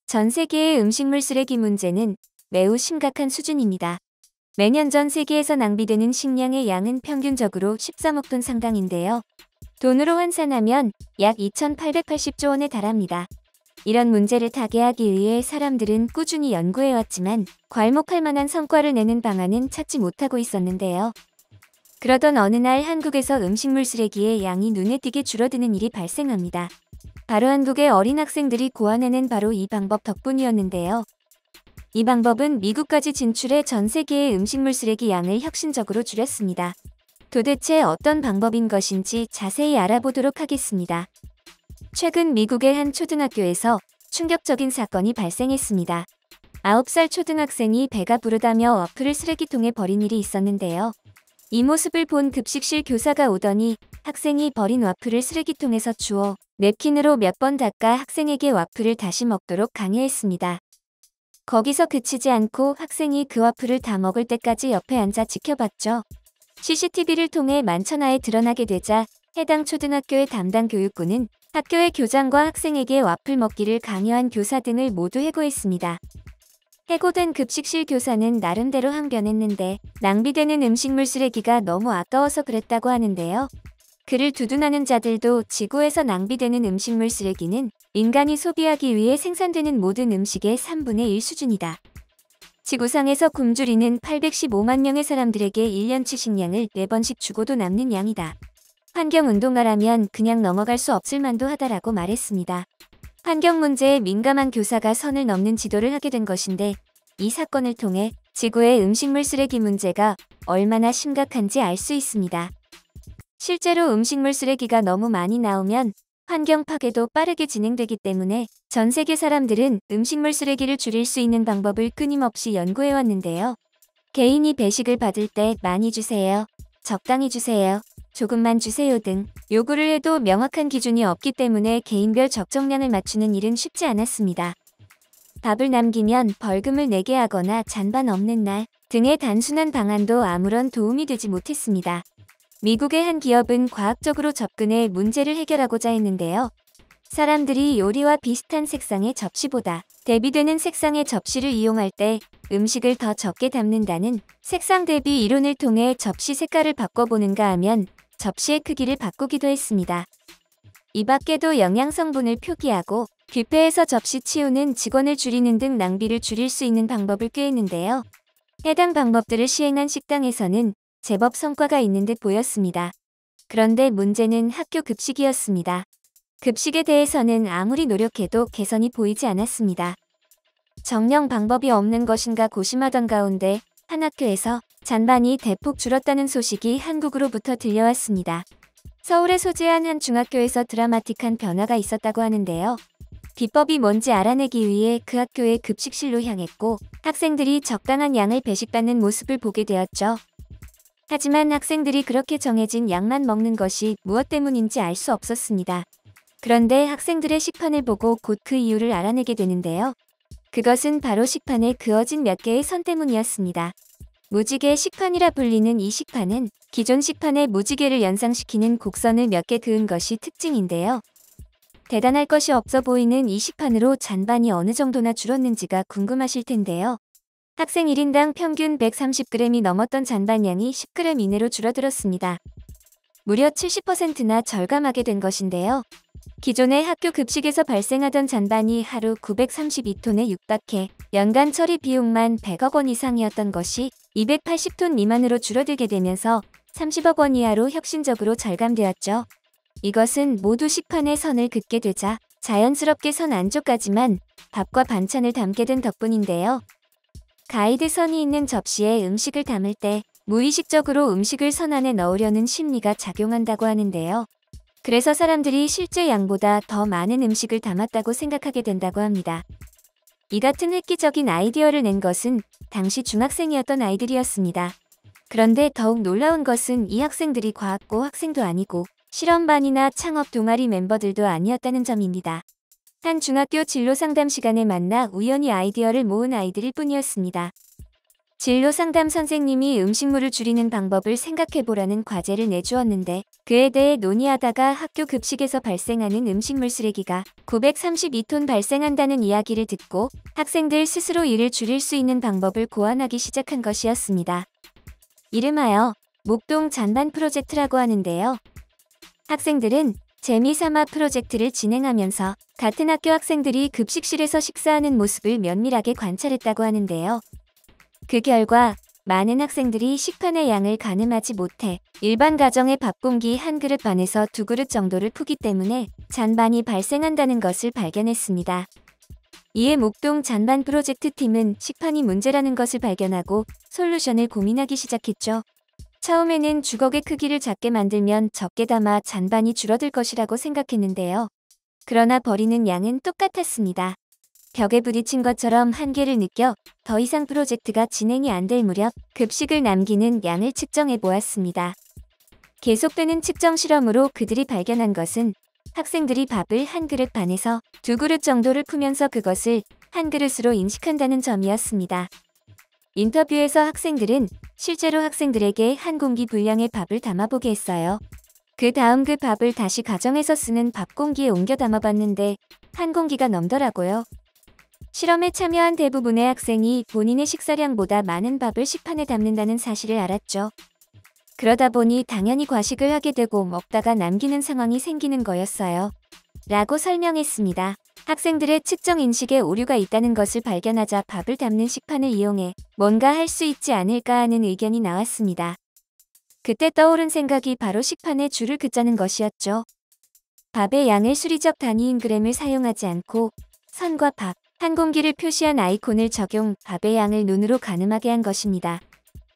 전 세계의 음식물 쓰레기 문제는 매우 심각한 수준입니다. 매년 전 세계에서 낭비되는 식량의 양은 평균적으로 13억 톤 상당인데요. 돈으로 환산하면 약 2,880조 원에 달합니다. 이런 문제를 타개하기 위해 사람들은 꾸준히 연구해왔지만 괄목할 만한 성과를 내는 방안은 찾지 못하고 있었는데요. 그러던 어느 날 한국에서 음식물 쓰레기의 양이 눈에 띄게 줄어드는 일이 발생합니다. 바로 한국의 어린 학생들이 고안해낸 바로 이 방법 덕분이었는데요. 이 방법은 미국까지 진출해 전 세계의 음식물 쓰레기 양을 혁신적으로 줄였습니다. 도대체 어떤 방법인 것인지 자세히 알아보도록 하겠습니다. 최근 미국의 한 초등학교에서 충격적인 사건이 발생했습니다. 9살 초등학생이 배가 부르다며 와플을 쓰레기통에 버린 일이 있었는데요. 이 모습을 본 급식실 교사가 오더니 학생이 버린 와플을 쓰레기통에서 주워 냅킨으로 몇 번 닦아 학생에게 와플을 다시 먹도록 강요했습니다. 거기서 그치지 않고 학생이 그 와플을 다 먹을 때까지 옆에 앉아 지켜봤죠. CCTV를 통해 만천하에 드러나게 되자 해당 초등학교의 담당 교육부는 학교의 교장과 학생에게 와플 먹기를 강요한 교사 등을 모두 해고했습니다. 해고된 급식실 교사는 나름대로 항변했는데 낭비되는 음식물 쓰레기가 너무 아까워서 그랬다고 하는데요. 그를 두둔하는 자들도 지구에서 낭비되는 음식물 쓰레기는 인간이 소비하기 위해 생산되는 모든 음식의 3분의 1 수준이다. 지구상에서 굶주리는 815만 명의 사람들에게 1년치 식량을 4번씩 주고도 남는 양이다. 환경운동가라면 그냥 넘어갈 수 없을 만도 하다라고 말했습니다. 환경 문제에 민감한 교사가 선을 넘는 지도를 하게 된 것인데 이 사건을 통해 지구의 음식물 쓰레기 문제가 얼마나 심각한지 알 수 있습니다. 실제로 음식물 쓰레기가 너무 많이 나오면 환경 파괴도 빠르게 진행되기 때문에 전 세계 사람들은 음식물 쓰레기를 줄일 수 있는 방법을 끊임없이 연구해왔는데요. 개인이 배식을 받을 때 많이 주세요, 적당히 주세요, 조금만 주세요 등 요구를 해도 명확한 기준이 없기 때문에 개인별 적정량을 맞추는 일은 쉽지 않았습니다. 밥을 남기면 벌금을 내게 하거나 잔반 없는 날 등의 단순한 방안도 아무런 도움이 되지 못했습니다. 미국의 한 기업은 과학적으로 접근해 문제를 해결하고자 했는데요. 사람들이 요리와 비슷한 색상의 접시보다 대비되는 색상의 접시를 이용할 때 음식을 더 적게 담는다는 색상 대비 이론을 통해 접시 색깔을 바꿔보는가 하면 접시의 크기를 바꾸기도 했습니다. 이 밖에도 영양 성분을 표기하고 뷔페에서 접시 치우는 직원을 줄이는 등 낭비를 줄일 수 있는 방법을 꾀했는데요. 해당 방법들을 시행한 식당에서는 제법 성과가 있는 듯 보였습니다. 그런데 문제는 학교 급식이었습니다. 급식에 대해서는 아무리 노력해도 개선이 보이지 않았습니다. 정녕 방법이 없는 것인가 고심하던 가운데 한 학교에서 잔반이 대폭 줄었다는 소식이 한국으로부터 들려왔습니다. 서울에 소재한 한 중학교에서 드라마틱한 변화가 있었다고 하는데요. 비법이 뭔지 알아내기 위해 그 학교의 급식실로 향했고 학생들이 적당한 양을 배식받는 모습을 보게 되었죠. 하지만 학생들이 그렇게 정해진 양만 먹는 것이 무엇 때문인지 알 수 없었습니다. 그런데 학생들의 식판을 보고 곧 그 이유를 알아내게 되는데요. 그것은 바로 식판에 그어진 몇 개의 선 때문이었습니다. 무지개 식판이라 불리는 이 식판은 기존 식판의 무지개를 연상시키는 곡선을 몇 개 그은 것이 특징인데요. 대단할 것이 없어 보이는 이 식판으로 잔반이 어느 정도나 줄었는지가 궁금하실 텐데요. 학생 1인당 평균 130g이 넘었던 잔반량이 10g 이내로 줄어들었습니다. 무려 70%나 절감하게 된 것인데요. 기존의 학교 급식에서 발생하던 잔반이 하루 932톤에 육박해 연간 처리 비용만 100억 원 이상이었던 것이 280톤 미만으로 줄어들게 되면서 30억 원 이하로 혁신적으로 절감되었죠. 이것은 모두 식판에 선을 긋게 되자 자연스럽게 선 안쪽까지만 밥과 반찬을 담게 된 덕분인데요. 가이드 선이 있는 접시에 음식을 담을 때 무의식적으로 음식을 선 안에 넣으려는 심리가 작용한다고 하는데요. 그래서 사람들이 실제 양보다 더 많은 음식을 담았다고 생각하게 된다고 합니다. 이 같은 획기적인 아이디어를 낸 것은 당시 중학생이었던 아이들이었습니다. 그런데 더욱 놀라운 것은 이 학생들이 과학고 학생도 아니고 실험반이나 창업 동아리 멤버들도 아니었다는 점입니다. 한 중학교 진로 상담 시간에 만나 우연히 아이디어를 모은 아이들일 뿐이었습니다. 진로 상담 선생님이 음식물을 줄이는 방법을 생각해보라는 과제를 내주었는데 그에 대해 논의하다가 학교 급식에서 발생하는 음식물 쓰레기가 932톤 발생한다는 이야기를 듣고 학생들 스스로 이를 줄일 수 있는 방법을 고안하기 시작한 것이었습니다. 이름하여 목동 잔반 프로젝트라고 하는데요. 학생들은 재미삼아 프로젝트를 진행하면서 같은 학교 학생들이 급식실에서 식사하는 모습을 면밀하게 관찰했다고 하는데요. 그 결과 많은 학생들이 식판의 양을 가늠하지 못해 일반 가정의 밥 공기 한 그릇 반에서 두 그릇 정도를 푸기 때문에 잔반이 발생한다는 것을 발견했습니다. 이에 목동 잔반 프로젝트 팀은 식판이 문제라는 것을 발견하고 솔루션을 고민하기 시작했죠. 처음에는 주걱의 크기를 작게 만들면 적게 담아 잔반이 줄어들 것이라고 생각했는데요. 그러나 버리는 양은 똑같았습니다. 벽에 부딪힌 것처럼 한계를 느껴 더 이상 프로젝트가 진행이 안 될 무렵 급식을 남기는 양을 측정해 보았습니다. 계속되는 측정 실험으로 그들이 발견한 것은 학생들이 밥을 한 그릇 반에서 두 그릇 정도를 푸면서 그것을 한 그릇으로 인식한다는 점이었습니다. 인터뷰에서 학생들은 실제로 학생들에게 한 공기 분량의 밥을 담아보게 했어요. 그 다음 그 밥을 다시 가정에서 쓰는 밥 공기에 옮겨 담아봤는데 한 공기가 넘더라고요. 실험에 참여한 대부분의 학생이 본인의 식사량보다 많은 밥을 식판에 담는다는 사실을 알았죠. 그러다 보니 당연히 과식을 하게 되고 먹다가 남기는 상황이 생기는 거였어요. 라고 설명했습니다. 학생들의 측정 인식에 오류가 있다는 것을 발견하자 밥을 담는 식판을 이용해 뭔가 할 수 있지 않을까 하는 의견이 나왔습니다. 그때 떠오른 생각이 바로 식판에 줄을 긋자는 것이었죠. 밥의 양을 수리적 단위인 그램을 사용하지 않고 선과 밥, 한 공기를 표시한 아이콘을 적용 밥의 양을 눈으로 가늠하게 한 것입니다.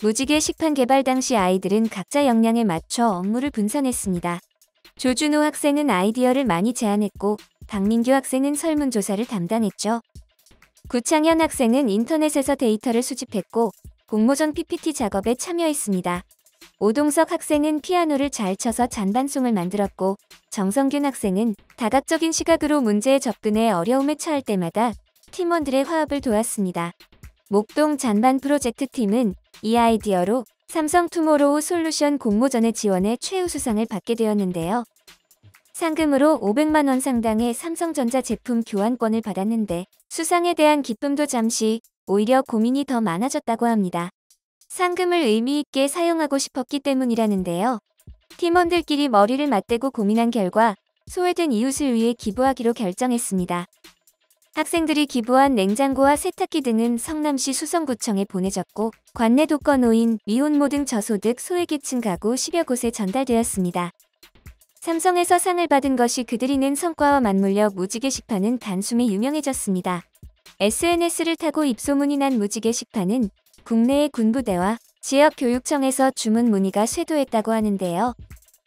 무지개 식판 개발 당시 아이들은 각자 역량에 맞춰 업무를 분산했습니다. 조준호 학생은 아이디어를 많이 제안했고 박민규 학생은 설문조사를 담당했죠. 구창현 학생은 인터넷에서 데이터를 수집했고 공모전 PPT 작업에 참여했습니다. 오동석 학생은 피아노를 잘 쳐서 잔반송을 만들었고 정성균 학생은 다각적인 시각으로 문제에 접근해 어려움에 처할 때마다 팀원들의 화합을 도왔습니다. 목동 잔반 프로젝트 팀은 이 아이디어로 삼성 투모로우 솔루션 공모전의 지원에 최우수상을 받게 되었는데요. 상금으로 500만 원 상당의 삼성전자 제품 교환권을 받았는데 수상에 대한 기쁨도 잠시 오히려 고민이 더 많아졌다고 합니다. 상금을 의미 있게 사용하고 싶었기 때문이라는데요. 팀원들끼리 머리를 맞대고 고민한 결과 소외된 이웃을 위해 기부하기로 결정했습니다. 학생들이 기부한 냉장고와 세탁기 등은 성남시 수성구청에 보내졌고 관내 독거노인, 미혼모 등 저소득 소외계층 가구 10여 곳에 전달되었습니다. 삼성에서 상을 받은 것이 그들이 낸 성과와 맞물려 무지개 식판은 단숨에 유명해졌습니다. SNS를 타고 입소문이 난 무지개 식판은 국내의 군부대와 지역 교육청에서 주문 문의가 쇄도했다고 하는데요.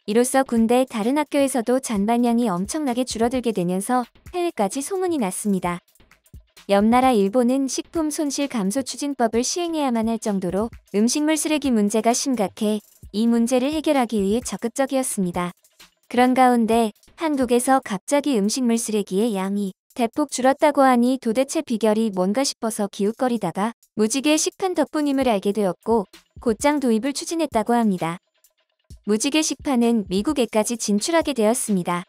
이로써 군대 다른 학교에서도 잔반량이 엄청나게 줄어들게 되면서 해외까지 소문이 났습니다. 옆나라 일본은 식품 손실 감소 추진법을 시행해야만 할 정도로 음식물 쓰레기 문제가 심각해 이 문제를 해결하기 위해 적극적이었습니다. 그런 가운데 한국에서 갑자기 음식물 쓰레기의 양이 대폭 줄었다고 하니 도대체 비결이 뭔가 싶어서 기웃거리다가 무지개 식판 덕분임을 알게 되었고 곧장 도입을 추진했다고 합니다. 무지개 식판은 미국에까지 진출하게 되었습니다.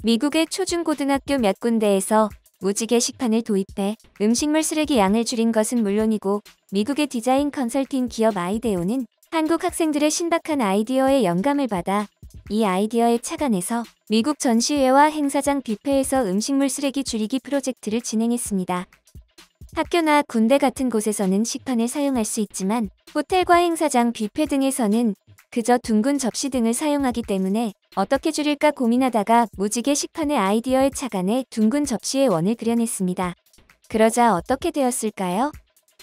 미국의 초중고등학교 몇 군데에서 무지개 식판을 도입해 음식물 쓰레기 양을 줄인 것은 물론이고 미국의 디자인 컨설팅 기업 아이데오는 한국 학생들의 신박한 아이디어에 영감을 받아 이 아이디어에 착안해서 미국 전시회와 행사장 뷔페에서 음식물 쓰레기 줄이기 프로젝트를 진행했습니다. 학교나 군대 같은 곳에서는 식판을 사용할 수 있지만 호텔과 행사장 뷔페 등에서는 그저 둥근 접시 등을 사용하기 때문에 어떻게 줄일까 고민하다가 무지개 식판의 아이디어에 착안해 둥근 접시의 원을 그려냈습니다. 그러자 어떻게 되었을까요?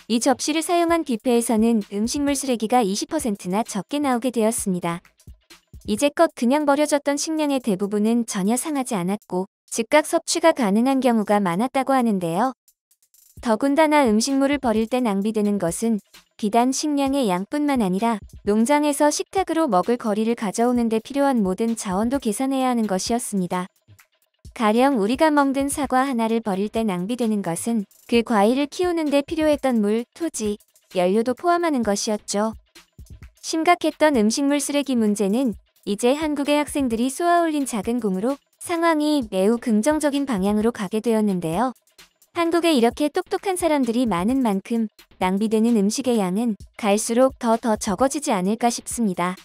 이 접시를 사용한 뷔페에서는 음식물 쓰레기가 20%나 적게 나오게 되었습니다. 이제껏 그냥 버려졌던 식량의 대부분은 전혀 상하지 않았고 즉각 섭취가 가능한 경우가 많았다고 하는데요. 더군다나 음식물을 버릴 때 낭비되는 것은 비단 식량의 양뿐만 아니라 농장에서 식탁으로 먹을 거리를 가져오는 데 필요한 모든 자원도 계산해야 하는 것이었습니다. 가령 우리가 먹는 사과 하나를 버릴 때 낭비되는 것은 그 과일을 키우는 데 필요했던 물, 토지, 연료도 포함하는 것이었죠. 심각했던 음식물 쓰레기 문제는 이제 한국의 학생들이 쏘아올린 작은 공으로 상황이 매우 긍정적인 방향으로 가게 되었는데요. 한국에 이렇게 똑똑한 사람들이 많은 만큼 낭비되는 음식의 양은 갈수록 더 적어지지 않을까 싶습니다.